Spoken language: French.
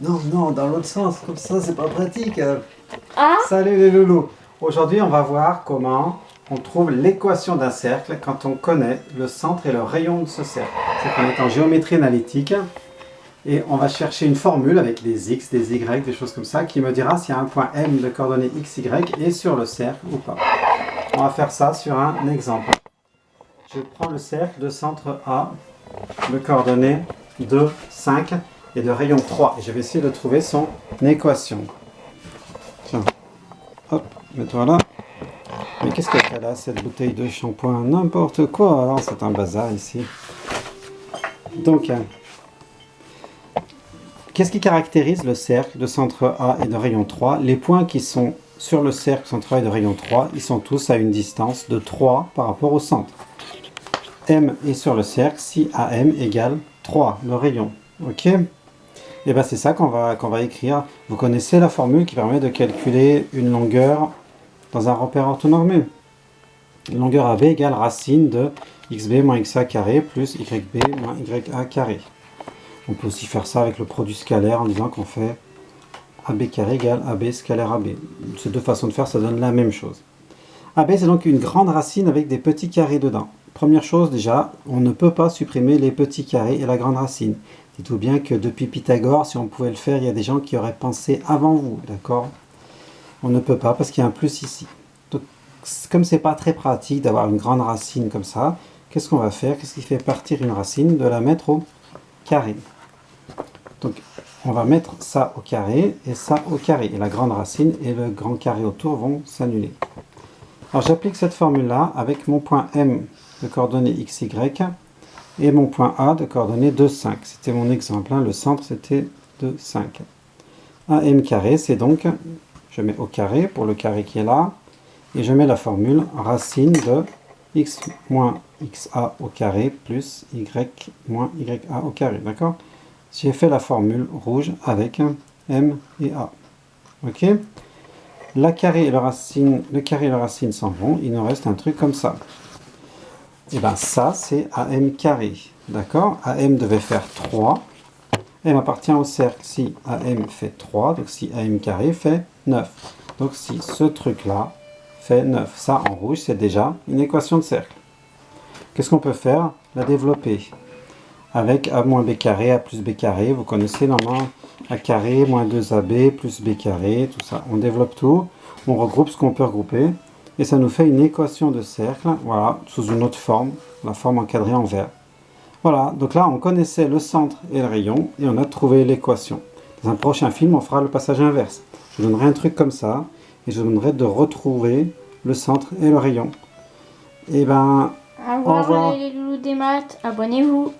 Non, non, dans l'autre sens, comme ça, c'est pas pratique. Ah, Salut les loulous. Aujourd'hui, on va voir comment on trouve l'équation d'un cercle quand on connaît le centre et le rayon de ce cercle. C'est qu'on est en géométrie analytique et on va chercher une formule avec des x, des y, des choses comme ça qui me dira s'il y a un point M de coordonnées x, y est sur le cercle ou pas. On va faire ça sur un exemple. Je prends le cercle de centre A de coordonnées 2, 5 et de rayon 3 et je vais essayer de trouver son équation. Tiens, hop, mets-toi là. Mais qu'est-ce qu'elle a cette bouteille de shampoing? N'importe quoi, alors c'est un bazar ici. Donc, qu'est-ce qui caractérise le cercle de centre A et de rayon 3? Les points qui sont sur le cercle centre A et de rayon 3, ils sont tous à une distance de 3 par rapport au centre. M est sur le cercle si AM égale 3, le rayon. Ok? Et bien c'est ça qu'on va écrire. Vous connaissez la formule qui permet de calculer une longueur dans un repère orthonormé. Longueur AB égale racine de xb moins xa carré plus yb moins ya carré. On peut aussi faire ça avec le produit scalaire en disant qu'on fait AB carré égale AB scalaire AB. Ces deux façons de faire, ça donne la même chose. AB, c'est donc une grande racine avec des petits carrés dedans. Première chose déjà, on ne peut pas supprimer les petits carrés et la grande racine. Dites-vous bien que depuis Pythagore, si on pouvait le faire, il y a des gens qui auraient pensé avant vous, d'accord? On ne peut pas parce qu'il y a un plus ici. Donc, comme c'est pas très pratique d'avoir une grande racine comme ça, qu'est-ce qu'on va faire? Qu'est-ce qui fait partir une racine? De la mettre au carré. Donc, on va mettre ça au carré et ça au carré. Et la grande racine et le grand carré autour vont s'annuler. Alors, j'applique cette formule-là avec mon point M de coordonnées x, y et mon point A de coordonnées 2, 5. C'était mon exemple, hein. Le centre c'était 2, 5. AM carré, c'est donc, je mets au carré pour le carré qui est là, et je mets la formule racine de x moins xa au carré plus y moins ya au carré, d'accord? J'ai fait la formule rouge avec M et A. Ok? Le carré et la racine s'en vont, il nous reste un truc comme ça. Et bien ça, c'est AM carré. D'accord? AM devait faire 3. M appartient au cercle si AM fait 3, donc si AM carré fait 9. Donc si ce truc-là fait 9, ça en rouge, c'est déjà une équation de cercle. Qu'est-ce qu'on peut faire? La développer. Avec A moins B carré, A plus B carré, vous connaissez normalement A carré moins 2AB plus B carré, tout ça. On développe tout, on regroupe ce qu'on peut regrouper, et ça nous fait une équation de cercle, voilà, sous une autre forme, la forme encadrée en vert. Voilà, donc là on connaissait le centre et le rayon, et on a trouvé l'équation. Dans un prochain film, on fera le passage inverse. Je vous donnerai un truc comme ça, et je vous demanderai de retrouver le centre et le rayon. Et ben, au au revoir revoir. les loulous des maths, abonnez-vous.